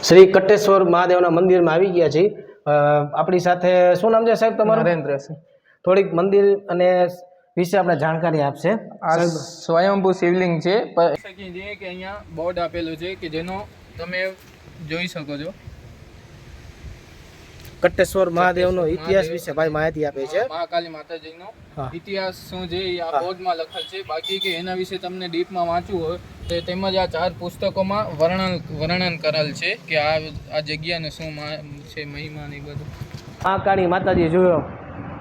શ્રી કટેશ્વર મહાદેવના મંદિરમાં આવી ગયા છીએ। આપણી સાથે શું નામ છે સાહેબ તમારું? નરેન્દ્રસિંહ। થોડીક મંદિર અને વિશે આપણે જાણકારી આપશે। આ સ્વયંભૂ શિવલિંગ છે કે અહીંયા બોર્ડ આપેલું છે કે જેનો તમે જોઈ શકો છો। કટેશ્વર મહાદેવનો ઇતિહાસ વિશે ભાઈ માહિતી આપે છે। મહાકાલી માતાજીનો ઇતિહાસ શું છે એ આ બોર્ડમાં લખેલ છે। બાકી કે એના વિશે તમને ડીપમાં વાંચવું હોય તો તેમજ આ 4 પુસ્તકોમાં વર્ણન કરેલ છે કે આ જગ્યાને શું છે મહિમા ને બધું। મહાકાળી માતાજી જોયો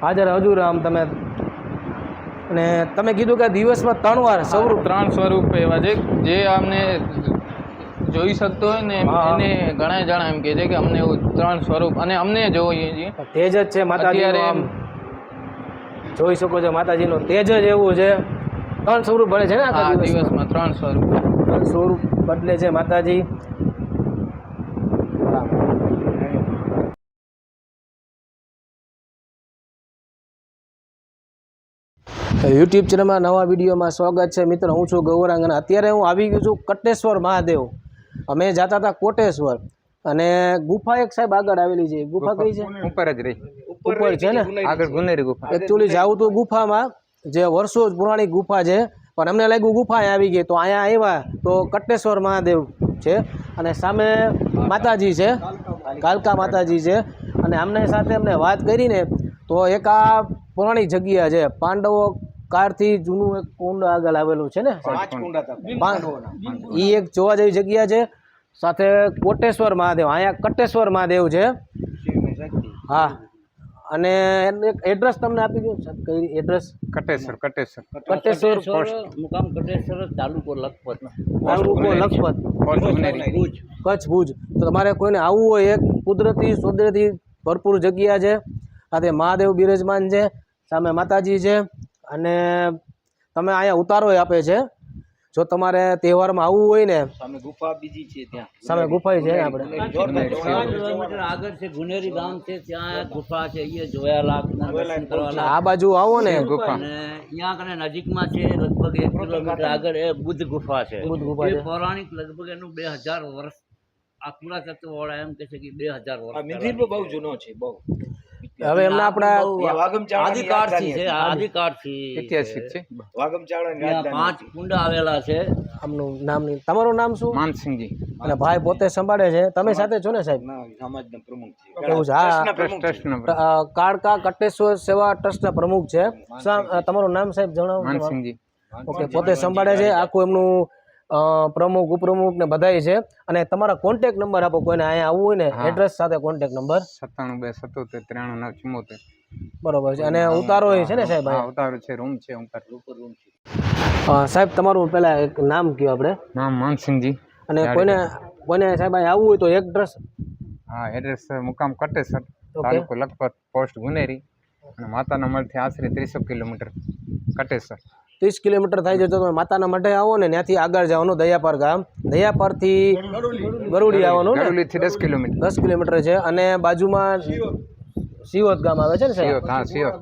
હાજર હજુર આમ તમે, અને તમે કીધું કે દિવસમાં 3 વાર સ્વરૂપ 3 સ્વરૂપ એવા છે જે અમને જોઈ શકતો હોય ને એને ઘણા જણા એમ કહે છે કે અમને એવું 3 સ્વરૂપ અને અમને જોઈએ છીએ તેજ જ છે માતાજીનો। આમ જોઈ શકો છો માતાજીનો તેજ જ એવું છે। 3 સ્વરૂપ બને છે ને આખા દિવસમાં 3 સ્વરૂપ બદલે છે માતાજી। યુટ્યુબ ચેનલમાં નવા વિડીયોમાં સ્વાગત છે મિત્રો। હું છું ગૌરાંગ અને અત્યારે હું આવી ગયો છું કટેશ્વર મહાદેવ। અમે જતા હતા કોટેશ્વર અને ગુફા એક સાહેબ આગળ આવેલી છે। ગુફા કઈ છે? ઉપર જ રહી ઉપર છે ને આગળ ગુનેરી ગુફા। એકચ્યુઅલી જાવું તો ગુફામાં જે વર્ષો પુરાણી ગુફા છે, પણ અમને લાગ્યું ગુફા આવી ગઈ, તો અહીંયા આવ્યા તો કટેશ્વર મહાદેવ છે અને સામે માતાજી છે, કાલકા માતાજી છે। અને આમને સાથે અમને વાત કરીને તો એક આ પુરાણી જગ્યા છે, પાંડવો કાળથી જૂનું એક કુંડ આગળ આવેલું છે ને, એ એક જોવા જેવી જગ્યા છે। સાથે કોટેશ્વર મહાદેવ, અહીંયા કટેશ્વર મહાદેવ છે। હા, અને એક એડ્રેસ તમને આપી દઉં, કઈ એડ્રેસ? કટેશ્વર મુકામ કટેશ્વર, તાલુકો લખપત, કચ્છ ભુજ। તો તમારે કોઈને આવવું હોય, એક કુદરતી સૌંદર્યથી ભરપૂર જગ્યા છે, સાથે મહાદેવ બિરાજમાન છે, સામે માતાજી છે, અને તમે અહીંયા ઉતારો આપે છે। જો તમારે તહેવારમાં આવવું હોય ને, સામે ગુફા બીજી છે, ત્યાં સામે ગુફા છે ને, આપણે 5 કિલોમીટર આગળ છે ગુનેરી ગામ છે, ત્યાં ગુફા છે, એ જોયા લાખ આ બાજુ આવો ને ગુફા, અને અહીંયા કને નજીકમાં છે લગભગ 1 કિલોમીટર આગળ એ બુદ્ધ ગુફા છે। બુદ્ધ ગુફા છે, પૌરાણિક લગભગ એનું 2000 વર્ષ આ પુરાતત્વ વાળા એમ કહે છે કે 2000 વર્ષ મંદિર બહુ જૂનો છે, બહુ। હવે એમના આપણા આદિકાળથી ઐતિહાસિક છે। ત્યાં 5 કુંડ આવેલા છે। આમનું નામ નહીં, તમારું નામ શું? માનસિંહજી। અને ભાઈ પોતે સંભાળે છે, તમે સાથે છો ને સાહેબ? સમાજના પ્રમુખ છે, એવું છે। હા, કાળકા કટેશ્વર સેવા ટ્રસ્ટના પ્રમુખ છે। તમારું નામ સાહેબ જણાવો? માનસિંહજી। ઓકે, પોતે સંભાળે છે આખું એમનું પ્રમુખ ઉપપ્રમુખ ને બધાય છે। અને તમારા કોન્ટેક્ટ નંબર આપો, કોઈને અહીંયા આવવું હોય ને, એડ્રેસ સાથે કોન્ટેક્ટ નંબર? 9727739974। બરોબર છે। અને ઉતારો છે ને સાહેબ? હા, ઉતારો છે, રૂમ છે, ઉપર રૂમ છે। સાહેબ તમારું પેલા એક નામ કયો આપણે? નામ માનસિંહજી। અને કોઈને સાહેબ અહીં આવવું હોય તો એડ્રેસ? હા, એડ્રેસ મુકામ કટેશ્વર, તાલુકો લખપત, પોસ્ટ ગુનેરી, અને માતાના મઢથી આશરે 30 કિલોમીટર કટેશ્વર। 30 કિલોમીટર થાય છે। તો તમે માતાના મઢે આવો ને, ત્યાંથી આગળ જવાનું દયાપર ગામ, દયાપરથી ગરુડી આવવાનું, ગરુડીથી 10 કિલોમીટર 10 કિલોમીટર છે। અને બાજુમાં સિયોત ગામ આવે છે ને સાહેબ? હા, સિયોત।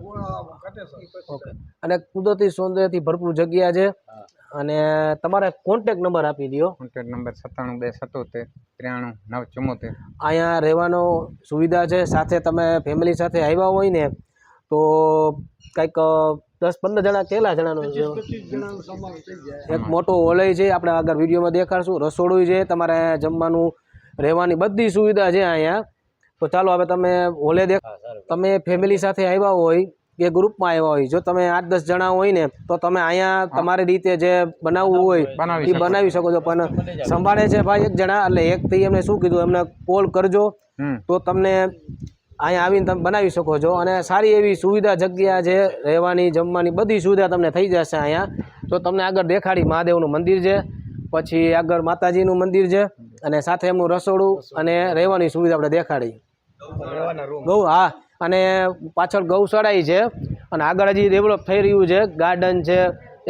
ઓકે, અને કુદરતી સૌંદર્યથી ભરપૂર જગ્યા છે। અને તમારે કોન્ટેક્ટ નંબર આપી દો। Contact number 9727739974। અહીંયા રહેવાનો સુવિધા છે, સાથે તમે ફેમિલી સાથે આવ્યા હોય ને તો કંઈક 10-15 જણા, કેટલા જણાનો? એક મોટો હોલ છે, આપણે આગળ વિડીયોમાં દેખાડશું, રસોડું છે, તમારે જમવાનું રહેવાની બધી સુવિધા છે અહીંયા। તો ચાલો હવે તમે હોલે તમે ફેમિલી સાથે આવ્યા હોય કે ગ્રુપમાં આવ્યા હોય, જો તમે 8-10 જણા હોય ને તો તમે અહીંયા તમારી રીતે જે બનાવવું હોય એ બનાવી શકો છો। પણ સંભાળે છે ભાઈ એક જણા, એટલે એકથી એમને શું કીધું, એમને કોલ કરજો તો તમને અહીંયા આવીને તમે બનાવી શકો છો। અને સારી એવી સુવિધા જગ્યા છે, રહેવાની જમવાની બધી સુવિધા તમને થઈ જશે અહીંયા। તો તમને આગળ દેખાડી મહાદેવનું મંદિર છે, પછી આગળ માતાજીનું મંદિર છે, અને સાથે એમનું રસોડું અને રહેવાની સુવિધા આપણે દેખાડી। હા, અને પાછળ ગૌશાળા છે, અને આગળ હજી ડેવલપ થઈ રહ્યું છે, ગાર્ડન છે,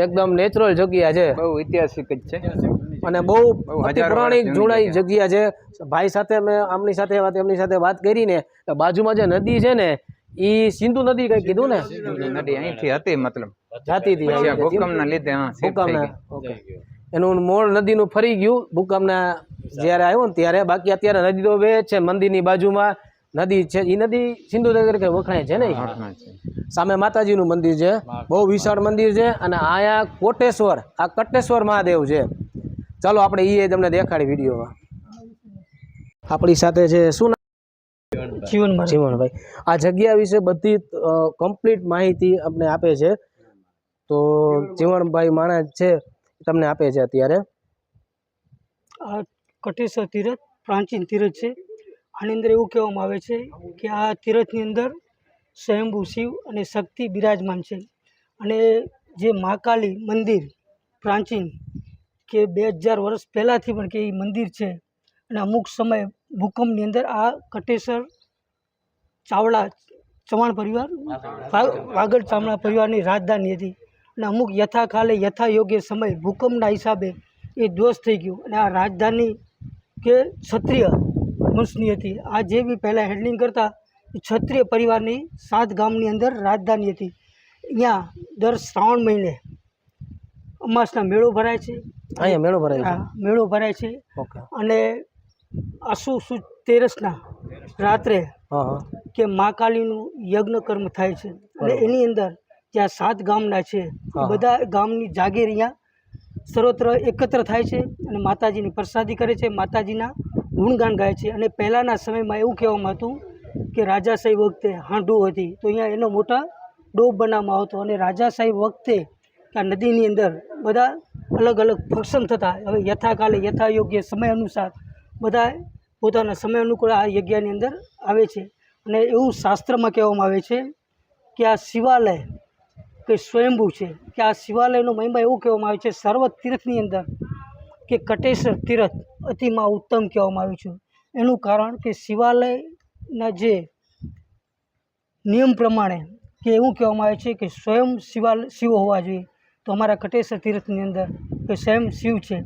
એકદમ નેચરલ જગ્યા છે, બહુ ઐતિહાસિક જ છે, અને બહુ અતિ પૌરાણિક જૂની જગ્યા છે। ભાઈ સાથે મેં એમની સાથે વાત કરી ને, બાજુમાં જે નદી છે ને, એ સિંધુ નદી કઈ કીધું ને, નદી અહીંથી હતી, મતલબ જાતી હતી ભૂકંપના લીધે ભૂકંપના। ઓકે, એનું મૂળ નદીનું ફરી ગયું ભૂકંપના જ્યારે આવ્યો ને ત્યારે. બાકી અત્યારે નદી તો બે જ છે મંદિરની બાજુમાં નદી છે. એ નદી સિંધુ નદી તરીકે વખણાય છે ને. સામે માતાજીનું મંદિર છે, બહુ વિશાળ મંદિર છે. અને અહીંયા કોટેશ્વર, આ કટેશ્વર મહાદેવ છે. ચાલો આપણે એ તમને દેખાડી વિડીયોમાં. આપણી સાથે છે શું નામ? જીવનભાઈ. આ જગ્યા વિશે બધી કમ્પ્લીટ માહિતી અમને આપે છે. તો જીવનભાઈ માણસ છે તમને આપે છે અત્યારે. આ કટેશ્વર તીરથ પ્રાચીન તીરથ છે. આની અંદર એવું કહેવામાં આવે છે કે આ તીરથની અંદર સ્વયંભૂ શિવ અને શક્તિ બિરાજમાન છે. અને જે મહાકાલી મંદિર પ્રાચીન કે 2000 વર્ષ પહેલાંથી પણ કે એ મંદિર છે. અને અમુક સમય ભૂકંપની અંદર આ કટેશ્વર ચવાણ પરિવાર વાગડ ચામડા પરિવારની રાજધાની હતી. અને અમુક યથાકાલે યથાયોગ્ય સમય ભૂકંપના હિસાબે એ ધ્વસ્ત થઈ ગયું. અને આ રાજધાની કે ક્ષત્રિય વંશની હતી. આ જે બી પહેલાં હેન્ડલિંગ કરતા એ ક્ષત્રિય પરિવારની 7 ગામની અંદર રાજધાની હતી. અહીંયા દર શ્રાવણ મહિને અમાસના મેળો ભરાય છે. અહીંયા મેળો ભરાય છે. હા, મેળો ભરાય છે. ઓકે. અને આસુ સુદ તેરસના રાત્રે કે મહાકાલીનું યજ્ઞ કર્મ થાય છે. અને એની અંદર જ્યાં 7 ગામના છે બધા ગામની જાગીર અહીંયા સર્વત્ર એકત્ર થાય છે અને માતાજીની પ્રસાદી કરે છે, માતાજીના ગુણગાન ગાય છે. અને પહેલાંના સમયમાં એવું કહેવામાં હતું કે રાજાશાહી વખતે હાંડો હતી તો અહીંયા એનો મોટા ડોબ બનાવવામાં આવતો. અને રાજાશાહી વખતે આ નદીની અંદર બધા અલગ અલગ ફંક્શન થતા. હવે યથાકાલે યથાયોગ્ય સમય અનુસાર બધા પોતાના સમય અનુકૂળ આ યજ્ઞની અંદર આવે છે. અને એવું શાસ્ત્રમાં કહેવામાં આવે છે કે આ શિવાલય કે સ્વયંભૂ છે. કે આ શિવાલયનો મહિમા એવું કહેવામાં આવે છે સર્વ તીર્થની અંદર કે કટેશ્વર તીર્થ અતિમાં ઉત્તમ કહેવામાં આવ્યું છે. એનું કારણ કે શિવાલયના જે નિયમ પ્રમાણે કે એવું કહેવામાં આવે છે કે સ્વયં શિવ હોવા જોઈએ. તો અમારા કટેશ્વર તીર્થની અંદર કે સ્વયં શિવ છે.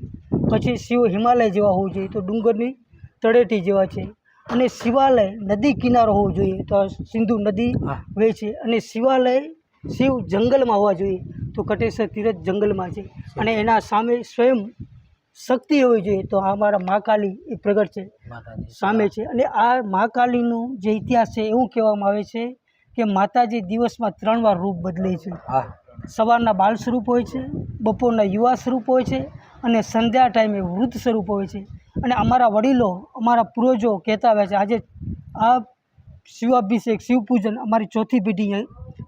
પછી શિવ હિમાલય જેવા હોવું જોઈએ, તો ડુંગરની તળેટી જેવા છે. અને શિવાલય નદી કિનારો હોવો જોઈએ, તો સિંધુ નદી વહે છે. અને શિવાલય શિવ જંગલમાં હોવા જોઈએ, તો કટેશ્વર તીરથ જંગલમાં છે. અને એના સામે સ્વયં શક્તિ હોવી જોઈએ, તો આ અમારા મહાકાલી એ પ્રગટ છે સામે છે. અને આ મહાકાલીનું જે ઇતિહાસ છે એવું કહેવામાં આવે છે કે માતાજી દિવસમાં 3 વાર રૂપ બદલે છે. સવારના બાળ સ્વરૂપ હોય છે, બપોરના યુવા સ્વરૂપ હોય છે, અને સંધ્યા ટાઈમે વૃદ્ધ સ્વરૂપ હોય છે. અને અમારા વડીલો, અમારા પૂર્વજો કહેતા આવ્યા છે. આજે આ શિવાભિષેક, શિવપૂજન અમારી 4થી પેઢી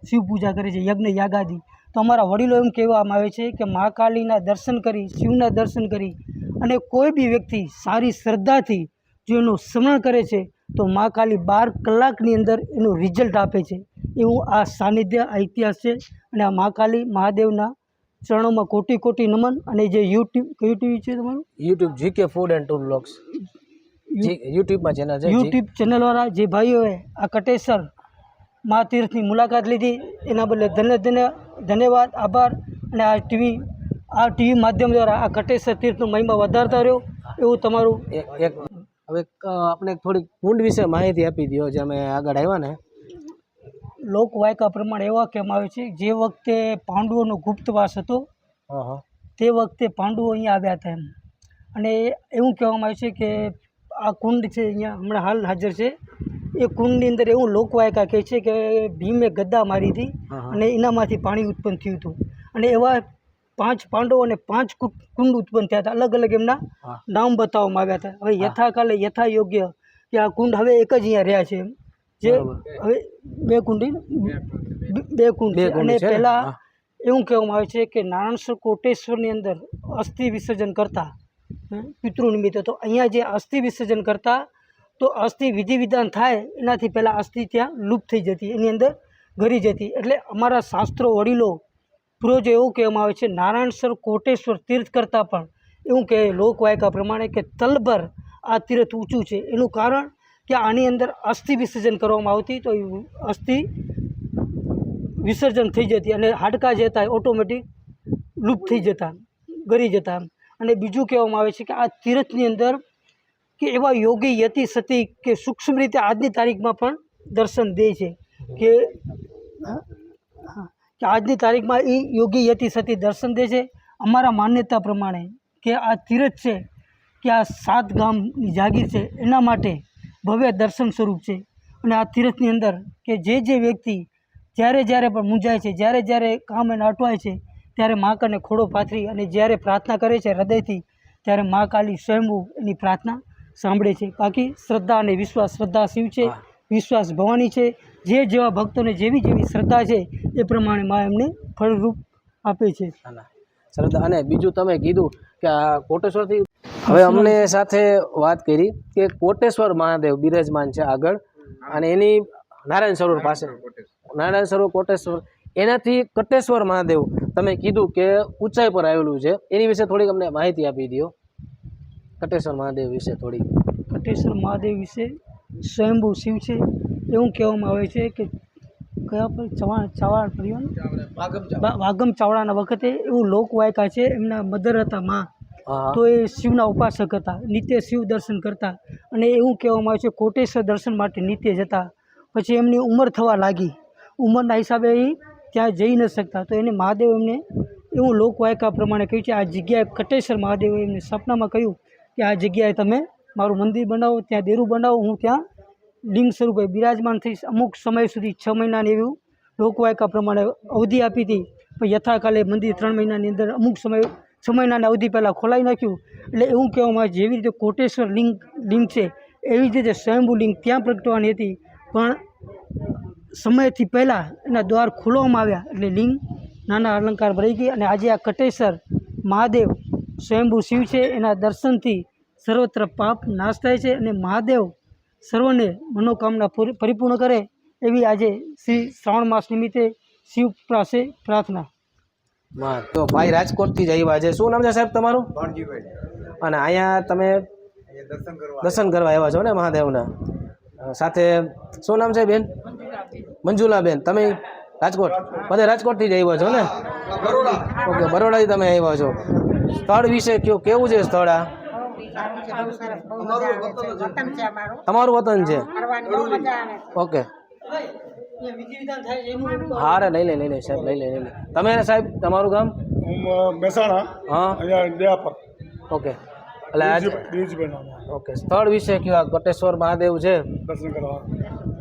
શિવ પૂજા કરે છે, યજ્ઞ યાગાદી. તો અમારા વડીલો એમ કહેવામાં આવે છે કે મહાકાલીના દર્શન કરી, શિવના દર્શન કરી અને કોઈ બી વ્યક્તિ સારી શ્રદ્ધાથી જો એનું સ્મરણ કરે છે તો મહાકાલી 12 કલાકની અંદર એનું રિઝલ્ટ આપે છે. એવું આ સાનિધ્ય, આ ઇતિહાસ છે. અને આ મહાકાલી મહાદેવના ચરણોમાં કોટી કોટી નમન. અને જે યુટ્યુબ કયું ટીવી છે તમારું? YouTube GK food and tour blogs યુટ્યુબમાં ચેનલ છે. યુટ્યુબ ચેનલવાળા જે ભાઈઓએ આ કટેશ્વર મહાતીર્થની મુલાકાત લીધી એના બદલે ધન્યવાદ, આભાર. અને આ ટીવી માધ્યમ દ્વારા આ કટેશ્વર તીર્થનો મહિમા વધારતા રહ્યો એવું તમારું. હવે આપણે થોડીક કુંડ વિશે માહિતી આપી દો જે અમે આગળ આવ્યા ને. લોકવાયકા પ્રમાણે એવા કહેવામાં આવે છે જે વખતે પાંડવોનો ગુપ્તવાસ હતો તે વખતે પાંડવો અહીંયા આવ્યા હતા એમ. અને એવું કહેવામાં આવે છે કે આ કુંડ છે અહીંયા હમણાં હાલ હાજર છે. એ કુંડની અંદર એવું લોકવાયકા કહે છે કે ભીમે ગદ્દા મારી હતી અને એનામાંથી પાણી ઉત્પન્ન થયું હતું. અને એવા 5 પાંડવો અને 5 કુંડ ઉત્પન્ન થયા હતા. અલગ અલગ એમના નામ બતાવવામાં આવ્યા હતા. હવે યથાકાલે યથાયોગ્ય કે આ કુંડ હવે એક જ અહીંયા રહ્યા છે. જે હવે 2 કુંડ છે. અને પહેલાં એવું કહેવામાં આવે છે કે નારાયણ કોટેશ્વરની અંદર અસ્થિ વિસર્જન કરતા પિતૃ નિમિત્તે. તો અહીંયા જે અસ્થિ વિસર્જન કરતા તો અસ્થિ વિધિ વિધાન થાય એનાથી પહેલાં અસ્થિ ત્યાં લુપ્ત થઈ જતી, એની અંદર ઘરી જતી. એટલે અમારા શાસ્ત્રો, વડીલો, પૂર્વજો એવું કહેવામાં આવે છે નારાયણસર કોટેશ્વર તીર્થ કરતાં પણ એવું કહે લોકવાયકા પ્રમાણે કે તલભર આ તીર્થ ઊંચું છે. એનું કારણ કે આની અંદર અસ્થિ વિસર્જન કરવામાં આવતી, તો અસ્થિ વિસર્જન થઈ જતી અને હાડકાં જે હતા ઓટોમેટિક લુપ્ત થઈ જતા, ગરી જતા. અને બીજું કહેવામાં આવે છે કે આ તીર્થની અંદર કે એવા યોગી યતિ સતી કે સૂક્ષ્મ રીતે આજની તારીખમાં પણ દર્શન દે છે કે આજની તારીખમાં એ યોગી યતિ સતી દર્શન દે છે. અમારા માન્યતા પ્રમાણે કે આ તીરથ છે કે આ 7 ગામની જાગીર છે એના માટે ભવ્ય દર્શન સ્વરૂપ છે. અને આ તીરથની અંદર કે જે વ્યક્તિ જ્યારે પણ મૂંઝાય છે, જ્યારે કામ એને અટવાય છે, ત્યારે મા કને ખોડો પાથરી અને જ્યારે પ્રાર્થના કરે છે હૃદયથી, ત્યારે મા કાલી સ્વયંભૂ એની પ્રાર્થના સાંભળે છે. બાકી શ્રદ્ધા અને વિશ્વાસ, શ્રદ્ધા શિવ છે, વિશ્વાસ ભવાની છે. જેવા ભક્તોને જેવી શ્રદ્ધા છે એ પ્રમાણે મા એમને ફળરૂપ આપે છે. શ્રદ્ધા. અને બીજું તમે કીધું કે આ કોટેશ્વરથી હવે અમને સાથે વાત કરી કે કોટેશ્વર મહાદેવ બિરાજમાન છે આગળ, અને એની નારાયણ સરોવર પાસે, નારાયણ સરોવર કોટેશ્વર, એનાથી કટેશ્વર મહાદેવ તમે કીધું કે ઊંચાઈ પર આવેલું છે, એની વિશે થોડીક અમને માહિતી આપી દો. કટેશ્વર મહાદેવ વિશે થોડી. કટેશ્વર મહાદેવ વિશે સ્વયંભૂ શિવ છે એવું કહેવામાં આવે છે કે કયા પર ચાવડા પરિવાર વાગમ ચાવડાના વખતે એવું લોકવાયકા છે. એમના મધર હતા મા, તો એ શિવના ઉપાસક હતા, નિત્ય શિવ દર્શન કરતા. અને એવું કહેવામાં આવે છે કોટેશ્વર દર્શન માટે નિત્ય જતા. પછી એમની ઉંમર થવા લાગી, ઉંમરના હિસાબે એ ત્યાં જઈ ન શકતા, તો એને મહાદેવ એમને એવું લોકવાયકા પ્રમાણે કહ્યું છે આ જગ્યાએ કટેશ્વર મહાદેવે એમને સપનામાં કહ્યું કે આ જગ્યાએ તમે મારું મંદિર બનાવો, ત્યાં દેરું બનાવો, હું ત્યાં લિંગ સ્વરૂપે બિરાજમાન થઈશ. અમુક સમય સુધી 6 મહિનાની એવું લોકવાયકા પ્રમાણે અવધિ આપી હતી. પણ યથાકાલે મંદિર 3 મહિનાની અંદર અમુક સમય 6 મહિનાની અવધિ પહેલાં ખોલાવી નાખ્યું. એટલે એવું કહેવામાં આવે જેવી રીતે કોટેશ્વર લિંગ છે એવી જ રીતે સ્વયંભૂ લિંગ ત્યાં પ્રગટવાની હતી, પણ સમયથી પહેલાં એના દ્વાર ખોલવામાં આવ્યા એટલે લિંગ નાના અલંકાર ભરાઈ ગઈ. અને આજે આ કટેશ્વર મહાદેવ સ્વયંભૂ શિવ છે, એના દર્શનથી સર્વત્ર પાપ નાશ થાય છે અને મહાદેવ સર્વને મનોકામના પરિપૂર્ણ કરે એવી આજે શ્રી શ્રાવણ માસ નિમિત્તે શિવ પાસે પ્રાર્થના. તો ભાઈ રાજકોટથી જ આવ્યા છે, શું નામ છે સાહેબ તમારું? અને અહીંયા તમે દર્શન કરવા આવ્યા છો ને મહાદેવના સાથે? શું નામ છે બેન? મંજુલાબેન. તમે રાજકોટ, બધે રાજકોટથી જ આવ્યા છો ને? ઓકે, બરોડાથી તમે આવ્યા છો. સ્થળ વિશે કયો, કેવું છે સ્થળ? આ તમારું વતન છે? ઓકે, હા રે, લઈ લે સાહેબ, લઈ લે. તમે સાહેબ તમારું ગામ? મહેસાણા. હા, અહીંયા દયાપર. ઓકે, એટલે આજ ઓકે, સ્થળ વિશે કયો, આ કટેશ્વર મહાદેવ છે, દર્શન કરવા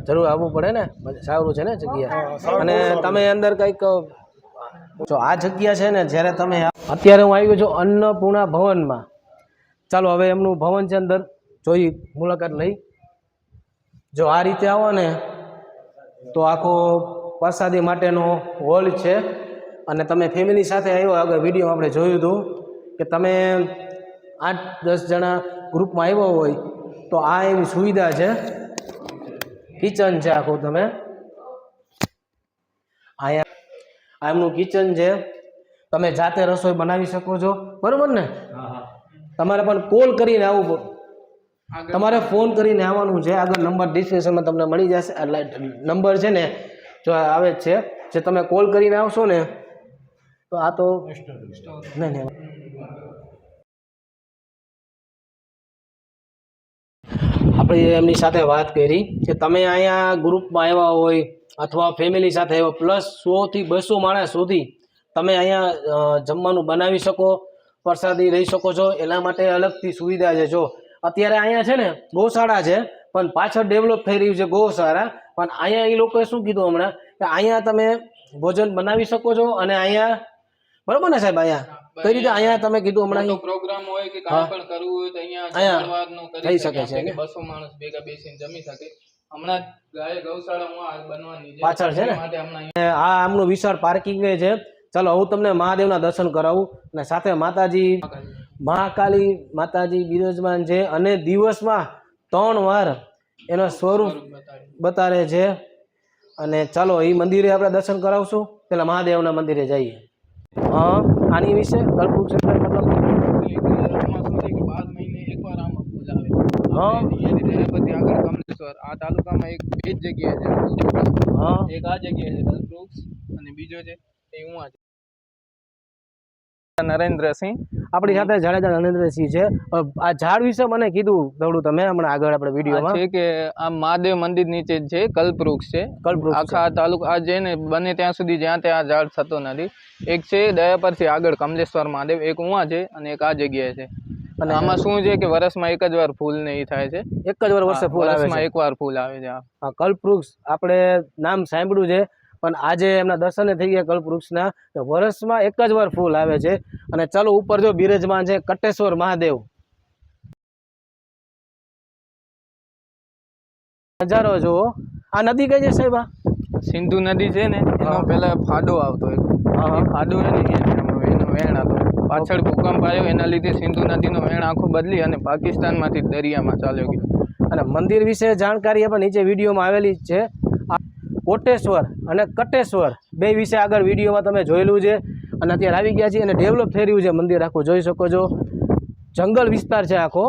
જરૂર આવવું પડે ને, સારું છે ને જગ્યા. અને તમે અંદર કંઈક જો આ જગ્યા છે ને, જ્યારે તમે અત્યારે હું આવ્યો છું અન્નપૂર્ણા ભવનમાં. ચાલો હવે એમનું ભવન છે, અંદર જોઈ મુલાકાત લઈ. જો આ રીતે આવો ને તો આખો પ્રસાદી માટેનો હોલ છે. અને તમે ફેમિલી સાથે આવ્યો, આગળ વિડીયો આપણે જોયું હતું કે તમે 8-10 જણા ગ્રુપમાં આવ્યો હોય તો આ એવી સુવિધા છે. કિચન છે આખું, તમે અહીંયા એમનું કિચન છે, તમે જાતે રસોઈ બનાવી શકો છો, બરોબર ને? તમારે પણ કોલ કરીને આવવું, તમારે ફોન કરીને આવવાનું છે. આગળ નંબર ડિસ્ક્રિપ્શનમાં તમને મળી જશે, નંબર છે ને જો આવે જ છે, જે તમે કોલ કરીને આવશો ને તો આ તો નહીં. આપણે એમની સાથે વાત કરી કે તમે અહીંયા ગ્રુપમાં આવ્યા હોય અથવા ફેમિલી સાથે આવ્યા, પ્લસ 100 થી 200 માણસ સુધી તમે અહીંયા જમવાનું બનાવી શકો, પ્રસાદી રહી શકો છો. એના માટે અલગથી સુવિધા છે. જો અત્યારે અહીંયા છે ને ગૌશાળા છે, પણ પાછળ ડેવલપ થઈ રહ્યું છે ગૌશાળા, પણ અહીંયા એ લોકોએ શું કીધું હમણાં કે અહીંયા તમે ભોજન બનાવી શકો છો. અને અહીંયા બરોબર ને સાહેબ, અહીંયા કઈ રીતે અહીંયા તમે કીધું હમણાં પ્રોગ્રામ હોય કે કાંઈ પણ કરવું હોય તો અહીંયા થઈ શકે છે, 200 માણસ ભેગા બેસીને જમી શકે. હમણાં ગૌશાળામાં બનવાની પાછળ છે ને, આ આમનું વિશાળ પાર્કિંગ છે. ચાલો હું તમને મહાદેવના દર્શન કરાવું, અને સાથે માતાજી મહાકાલી માતાજી બિરાજમાન છે, અને દિવસમાં 3 વાર એનો સ્વરૂપ બતાવે છે. અને ચાલો એ મંદિરે આપણે દર્શન કરાવશું, પેલા મહાદેવના મંદિરે જઈએ. હા, આની વિશે ગણપુર છે મતલબ 12 મહિને એકવાર આમાં પૂજા આવે. હા, પછી આગળ કમલેશ્વર, આ તાલુકામાં એક બે જ જગ્યાએ છે. હા, એક આ જગ્યાએ છે ગલપ્રુક્ષ, અને બીજો છે એ ઉવા છે. નરેન્દ્રસિંહ. આપણી સાથે જાડેજા નરેન્દ્રસિંહ છે. આ ઝાડ વિશે મને કીધું થોડું તમે હમણાં આગળ આપણે આ વિડીયોમાં. છે કે આ મહાદેવ મંદિર નીચે જ છે, કલ્પવૃક્ષ છે. કલ્પવૃક્ષ આખા તાલુકા આ છે ને બને ત્યાં સુધી જ્યાં ત્યાં ઝાડ થતો નથી. એક છે દયાપરથી આગળ કમલેશ્વર મહાદેવ, એક ઉવા છે અને એક આ જગ્યાએ છે. અને આમાં શું છે કે વર્ષમાં એક જ વાર ફૂલ ને એ થાય છે. એક જ વર્ષે ફૂલ આવે વર્ષમાં છે. એક વાર ફૂલ આવે છે. હા, કલ્પવૃક્ષ આપણે નામ સાંભળ્યું છે, પણ આજે એમના દર્શને થઈ ગયા કલ્પવૃક્ષના. વર્ષમાં એક જ વાર ફૂલ આવે છે. અને ચાલો ઉપર જો બિરાજમાન છે કટેશ્વર મહાદેવ. નજારો જુઓ. આ નદી કઈ છે સાહેબ? આ સિંધુ નદી છે ને એનો પેલા ફાડો આવતો એક. એ ફાડો છે ને એનો વહેણ હતો. પાછળ ભૂકંપ આવ્યો એના લીધે સિંધુ નદીનો વહેણ આખો બદલી અને પાકિસ્તાનમાંથી દરિયામાં ચાલ્યો ગયો. અને મંદિર વિશે જાણકારી પણ નીચે વિડીયોમાં આવેલી જ છે. કોટેશ્વર અને કટેશ્વર બે વિશે આગળ વિડીયોમાં તમે જોયેલું છે. અને અત્યારે આવી ગયા છીએ અને ડેવલપ થઈ રહ્યું છે મંદિર આખું, જોઈ શકો છો. જંગલ વિસ્તાર છે આખો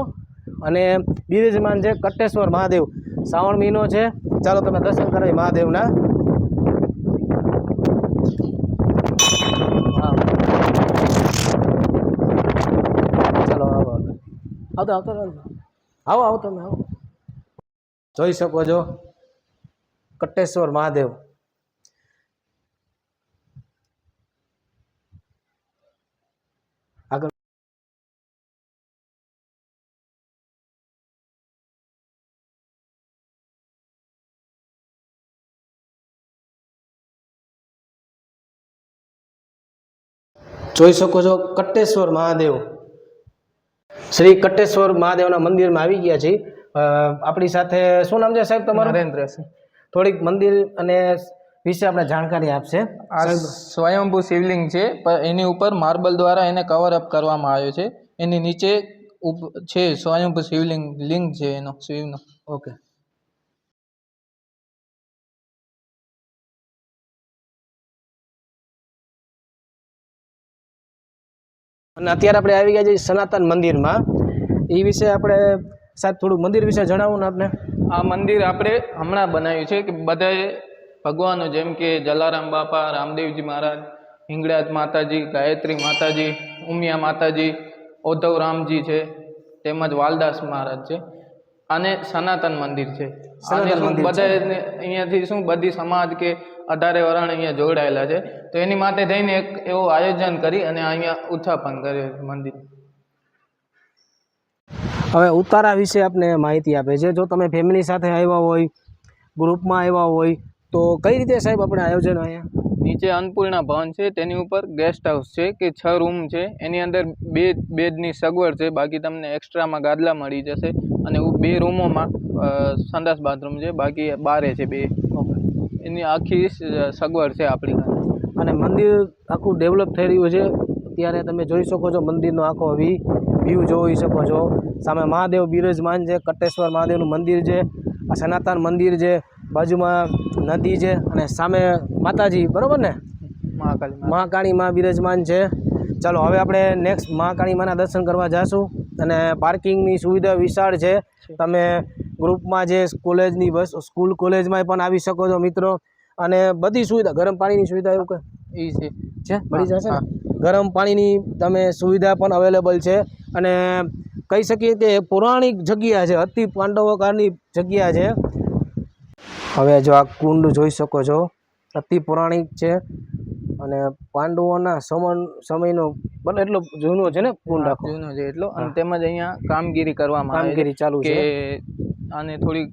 અને બિરાજમાન છે કટેશ્વર મહાદેવ. શ્રાવણ મહિનો છે, ચાલો તમે દર્શન કરાવી મહાદેવના. ચાલો આવો આવો તમે આવો. જોઈ શકો છો કટેશ્વર મહાદેવ. આગળ જોઈ શકો છો કટેશ્વર મહાદેવ. શ્રી કટેશ્વર મહાદેવના મંદિરમાં આવી ગયા છીએ. આપણી સાથે શું નામ છે સાહેબ તમારું? નરેન્દ્રસિંહ. થોડીક મંદિર અને વિશે આપણે જાણકારી આપશે. આ સ્વયંભૂ શિવલિંગ છે, પણ એની ઉપર માર્બલ દ્વારા એને કવર અપ કરવામાં આવ્યો છે. એની નીચે છે સ્વયંભૂ શિવલિંગ, લિંગ છે એનો શિવનો. ઓકે. અને અત્યારે આપણે આવી ગયા છીએ સનાતન મંદિરમાં. એ વિશે આપણે સાહેબ થોડું મંદિર વિશે જણાવો ને આપને. આ મંદિર આપણે હમણાં બનાવ્યું છે કે બધાએ ભગવાનો જેમ કે જલારામ બાપા, રામદેવજી મહારાજ, હિંગળાજ માતાજી, ગાયત્રી માતાજી, ઉમિયા માતાજી, ઉદ્ધવ રામજી છે, તેમજ વાલદાસ મહારાજ છે. આને સનાતન મંદિર છે. બધા અહીંયાથી શું બધી સમાજ કે 18 વરણ અહીંયા જોડાયેલા છે. તો એની માટે થઈને એક એવું આયોજન કરી અને અહીંયા ઉત્થાપન કર્યું મંદિર. હવે ઉતારા વિશે આપને માહિતી આપે છે. જો તમે ફેમિલી સાથે આવ્યા હોય, ગ્રુપમાં આવ્યા હોય, તો કઈ રીતે સાહેબ આપણે આયોજન અહીંયા? નીચે અન્નપૂર્ણા ભવન છે, તેની ઉપર ગેસ્ટ હાઉસ છે કે 6 રૂમ છે. એની અંદર 2 બેડની સગવડ છે. બાકી તમને એક્સ્ટ્રામાં ગાદલા મળી જશે. અને 2 રૂમોમાં સંડાસ બાથરૂમ છે, બાકી બારે છે 2. એની આખી સગવડ છે આપણી. અને મંદિર આખું ડેવલપ થઈ રહ્યું છે. અત્યારે તમે જોઈ શકો છો મંદિરનો આખો વ્યૂ જોઈ શકો છો. સામે મહાદેવ બિરાજમાન છે, કટેશ્વર મહાદેવનું મંદિર છે. આ સનાતન મંદિર છે, બાજુમાં નદી છે અને સામે માતાજી, બરોબર ને? મહાકાળી માં બિરાજમાન છે. ચાલો હવે આપણે નેક્સ્ટ મહાકાળી માના દર્શન કરવા જાશું. અને પાર્કિંગની સુવિધા વિશાળ છે. તમે ગ્રુપમાં જે કોલેજની બસ, સ્કૂલ કોલેજમાં પણ આવી શકો છો મિત્રો. અને બધી સુવિધા, ગરમ પાણીની સુવિધા એવું કંઈ છે મળી જશે ને? ગરમ પાણીની તમે સુવિધા પણ અવેલેબલ છે. અને કહી શકીએ કે પૌરાણિક જગ્યા છે, અતિ પાંડવો કાળની જગ્યા છે. હવે જો આ કુંડ જોઈ શકો છો, અતિ પૌરાણિક છે અને પાંડવોના સમયનો બને એટલો જૂનો છે ને કુંડ આખો. જૂનો છે એટલો. અને તેમજ અહીંયા કામગીરી કરવામાં કામગીરી ચાલુ છે કે આને થોડીક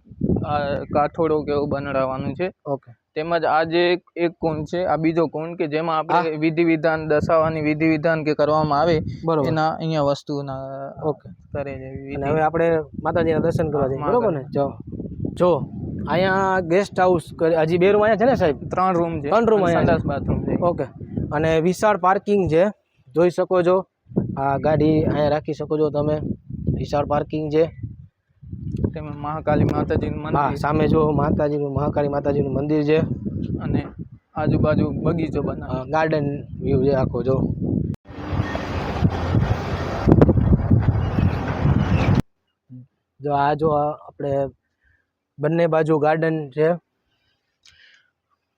કાથોડો કે એવું બનાવવાનું છે. ઓકે. તેમજ આ જે એક કુંડ છે, આ બીજો કુંડ કે જેમાં આપણે વિધિ વિધાન દર્શાવવાની વિધિ વિધાન કે કરવામાં આવે એના અહીંયા વસ્તુના ઓકે કરે છે. અને હવે આપણે માતાજીના દર્શન કરવા જઈએ, બરોબર ને? જો અહીંયા ગેસ્ટ હાઉસ હજી 2 રૂમ અહીંયા છે ને સાહેબ? 3 રૂમ છે. 3 રૂમ અહીંયા સંડાસ બાથરૂમ છે. ઓકે. અને વિશાળ પાર્કિંગ છે, જોઈ શકો છો. આ ગાડી અહીંયા રાખી શકો છો તમે. વિશાળ પાર્કિંગ છે. તેમાં મહાકાળી માતાજીનું મંદિર. હા, સામે જો મહાકાળી માતાજીનું મંદિર છે. અને આજુબાજુ બગીચો બનાવ્યો, ગાર્ડન વ્યૂ છે આખો. જો આપણે બંને બાજુ ગાર્ડન છે.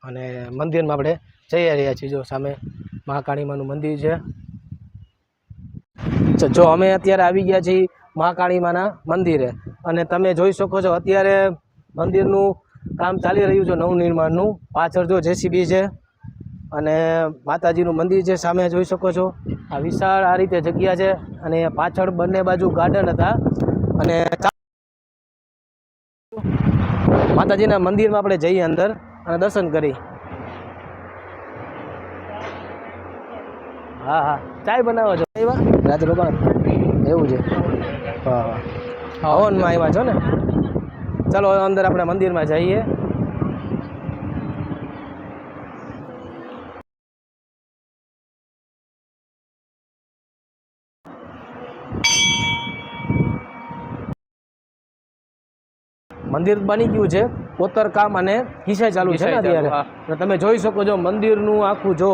અને મંદિરમાં આપણે જઈ રહ્યા છીએ. જો સામે મહાકાળી માનું મંદિર છે. જો અમે અત્યારે આવી ગયા છીએ મહાકાળીમાના મંદિરે અને તમે જોઈ શકો છો અત્યારે મંદિરનું કામ ચાલી રહ્યું છે નવનિર્માણનું. પાછળ જો જેસીબી છે અને માતાજીનું મંદિર છે સામે જોઈ શકો છો. આ વિશાળ આ રીતે જગ્યા છે અને પાછળ બંને બાજુ ગાર્ડન હતા અને માતાજીના મંદિરમાં આપણે જઈએ અંદર અને દર્શન કરી. હા હા ચાય બનાવો છો એવા રાત્રે રોકાણ એવું છે. હા હા હવનમાં આવ્યા છો ને. ચાલો હવે અંદર આપણે મંદિરમાં જઈએ. મંદિર બની ગયું છે, કોતરકામ અને ઘીસાઈ ચાલુ છે ને અત્યારે. અને તમે જોઈ શકો છો મંદિરનું આખું જો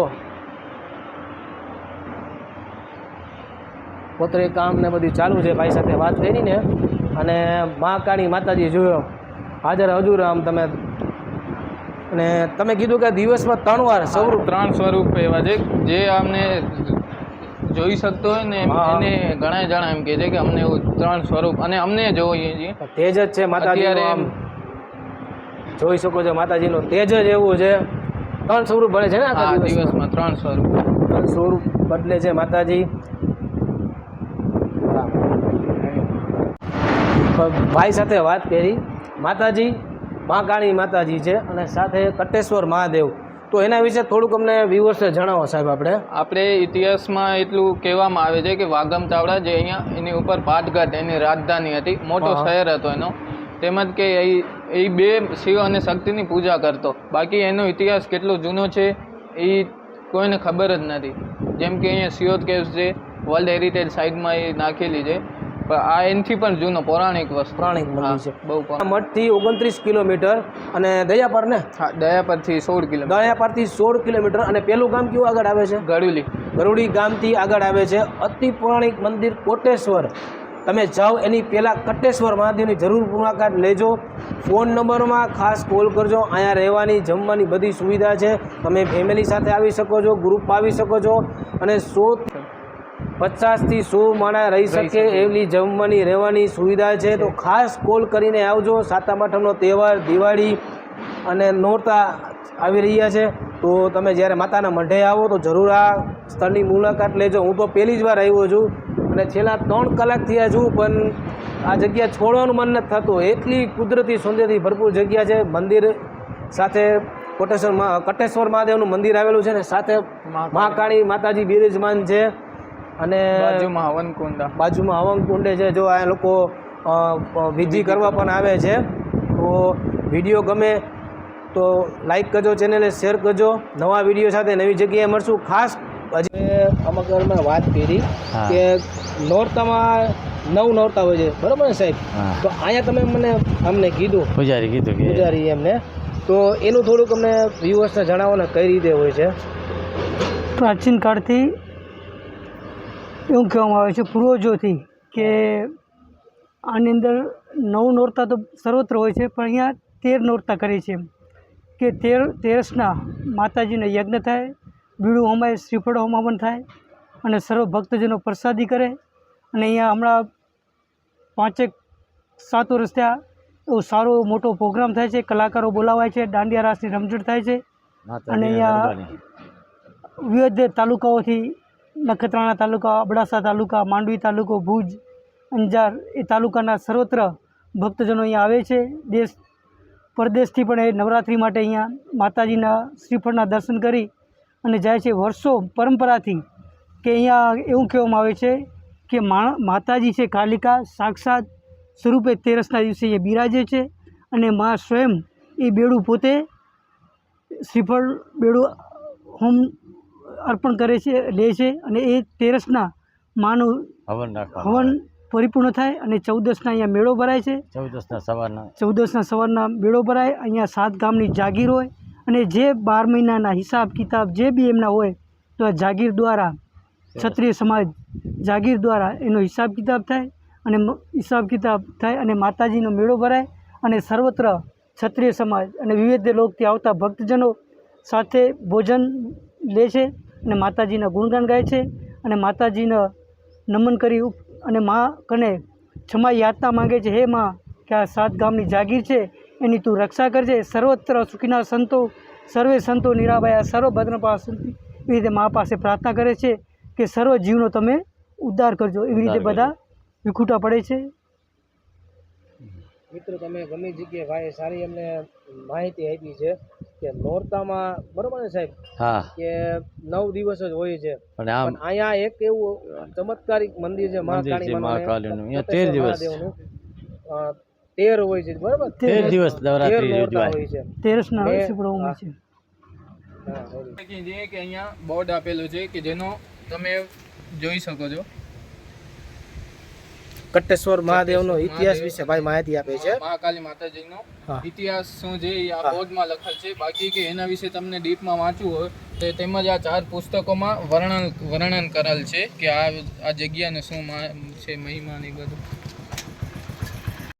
કોતરે કામ ને બધું ચાલુ છે. ભાઈ સાથે વાત કરી ને અને મહાકાળી માતાજી જોયો હાજર હજુર આમ તમે. અને તમે કીધું કે દિવસમાં 3 વાર સ્વરૂપ 3 સ્વરૂપ એવા છે જે અમને જોઈ શકતો હોય ને એને ઘણા જણા એમ કહે છે કે અમને એવું 3 સ્વરૂપ અને અમને જોઈએ છીએ. તેજ જ છે માતાજીનું. આમ જોઈ શકો છો માતાજીનું તેજ જ એવું છે. 3 સ્વરૂપ બને છે ને આખા દિવસમાં 3 સ્વરૂપ. 3 સ્વરૂપ બદલે છે માતાજી. ભાઈ સાથે વાત કરી. માતાજી મહાકાળી માતાજી છે અને સાથે કટેશ્વર મહાદેવ. તો એના વિશે થોડુંક અમને વ્યુઅર્સને જણાવો સાહેબ. આપણે ઇતિહાસમાં એટલું કહેવામાં આવે છે કે વાગમ ચાવડા જે અહીંયા એની ઉપર પાટઘાટ એની રાજધાની હતી, મોટો શહેર હતો એનો. તેમજ કે એ 2 શિવ અને શક્તિની પૂજા કરતો. બાકી એનો ઇતિહાસ કેટલો જૂનો છે એ કોઈને ખબર જ નથી. જેમ કે અહીંયા સિયોત કેવ્સ છે, વર્લ્ડ હેરિટેજ સાઇટમાં એ નાખેલી છે. પણ આ એનથી પણ જૂનો પૌરાણિક વસ્તુ પૌરાણિક મંદિર છે. બહુ મઠથી 29 કિલોમીટર અને દયાપર ને દયાપરથી 16 કિલોમીટર. દયાપરથી 16 કિલોમીટર. અને પેલું ગામ કયું આગળ આવે છે? ગળુલી. ગરુડી ગામથી આગળ આવે છે અતિ પૌરાણિક મંદિર કોટેશ્વર. તમે જાઓ એની પહેલાં કટેશ્વર મહાદેવની જરૂર મુલાકાત લેજો. ફોન નંબરમાં ખાસ કોલ કરજો. અહીંયા રહેવાની જમવાની બધી સુવિધા છે. તમે ફેમિલી સાથે આવી શકો છો, ગ્રુપ આવી શકો છો અને 50 થી 100 માણસ રહી શકે એવી જમવાની રહેવાની સુવિધા છે. તો ખાસ કોલ કરીને આવજો. સાતમ આઠમનો તહેવાર, દિવાળી અને નોરતા આવી રહ્યા છે. તો તમે જ્યારે માતાના મઢે આવો તો જરૂર આ સ્થળની મુલાકાત લેજો. હું તો પહેલી જ વાર આવ્યો છું અને છેલ્લા 3 કલાક થયા છું પણ આ જગ્યા છોડવાનું મન નથી થતું. એટલી કુદરતી સૌંદર્યથી ભરપૂર જગ્યા છે. મંદિર સાથે કટેશ્વર મહાદેવનું મંદિર આવેલું છે ને સાથે મહાકાળી માતાજી બિરાજમાન છે. અને બાજુમાં હવનકુંડ છે. જો આ લોકો વિધિ કરવા પણ આવે છે. તો વિડીયો ગમે તો લાઈક કરજો, ચેનલને શેર કરજો. નવા વિડીયો સાથે નવી જગ્યાએ મળશું. ખાસ હજી અમકરમાં વાત કરી કે નોરતામાં 9 નોરતા હોય છે, બરાબર ને સાહેબ? તો અહીંયા તમે અમને કીધું પૂજારી એમને, તો એનું થોડુંક અમને વ્યુઅર્સને જણાવો ને કઈ રીતે હોય છે. પ્રાચીન કાળથી એવું કહેવામાં આવે છે પૂર્વજોથી કે આની અંદર 9 નોરતા તો સર્વત્ર હોય છે પણ અહીંયા 13 નોરતા કરે છે કે 13ના માતાજીનો યજ્ઞ થાય, બીડું હોમાય, શ્રીફળ હોમાવન થાય અને સર્વ ભક્તજનો પ્રસાદી કરે. અને અહીંયા હમણાં 5-7 વર્ષ થયા એવો સારો મોટો પ્રોગ્રામ થાય છે. કલાકારો બોલાવાય છે, દાંડિયા રાસની રમઝટ થાય છે. અને અહીંયા વિવિધ તાલુકાઓથી નખત્રાણા તાલુકા, અબડાસા તાલુકા, માંડવી તાલુકો, ભુજ, અંજાર એ તાલુકાના સર્વત્ર ભક્તજનો અહીંયા આવે છે. દેશ પરદેશથી પણ એ નવરાત્રિ માટે અહીંયા માતાજીના શ્રીફળના દર્શન કરી અને જાય છે. વર્ષો પરંપરાથી કે અહીંયા એવું કહેવામાં આવે છે કે માતાજી છે કાલિકા સાક્ષાત સ્વરૂપે 13ના દિવસે એ બિરાજે છે અને મા સ્વયં એ બેડું પોતે શ્રીફળ બેડું હોમ અર્પણ કરે છે, લે છે અને એ 13ના માનું હવન પરિપૂર્ણ થાય અને 14ના અહીંયા મેળો ભરાય છે. 14ના સવારના મેળો ભરાય. અહીંયા 7 ગામની જાગીર હોય અને જે 12 મહિનાના હિસાબ કિતાબ જે બી એમના હોય તો આ જાગીર દ્વારા, ક્ષત્રિય સમાજ જાગીર દ્વારા એનો હિસાબ કિતાબ થાય અને માતાજીનો મેળો ભરાય અને સર્વત્ર ક્ષત્રિય સમાજ અને વિવિધ લોકથી આવતા ભક્તજનો સાથે ભોજન લે છે અને માતાજીના ગુણગાન ગાય છે અને માતાજીના નમન કરી અને માં કને ક્ષમા યાચના માંગે છે. હે માં, કે આ 7 ગામની જાગીર છે એની તું રક્ષા કરજે. સર્વત્ર સુખીના સંતો સર્વે સંતો નિરાભયા સર્વ ભદ્ર પાસંતી. એવી રીતે મા પાસે પ્રાર્થના કરે છે કે સર્વ જીવનો તમે ઉદ્ધાર કરજો. એવી રીતે બધા વિખૂટા પડે છે. મિત્રો તમે ગમે જગ્યાએ ભાઈ સારી અમને માહિતી આપી છે કે નોરતામાં બરોબર ને સાહેબ હા કે 9 દિવસ જ હોય છે, પણ આમ પણ અહીંયા એક એવું ચમત્કારિક મંદિર છે મહાકાળી મહાકાળીનું અહીંયા 13 દિવસ 13 હોય છે બરોબર, 13 દિવસ 13 નવરાત્રી નોરતા ઉજવાય. હોય છે. તેરસના ને- શીપડોમાં છે. હા, sorry. કે અહીંયા બોર્ડ આપેલું છે કે જેનો તમે જોઈ શકો છો. કટ્ટેશ્વર મહાદેવનો ઇતિહાસ વિશે ભાઈ માહિતી આપે છે. મહાકાલી માતાજીનો હા. ઇતિહાસ શું છે એ આ બોર્ડમાં લખેલ છે. બાકી કે એના વિશે તમને ડીપમાં વાંચવું હોય તો તેમજ આ 4 પુસ્તકોમાં વર્ણન કરેલ છે કે આ જગ્યાને શું છે મહિમા ને બધું.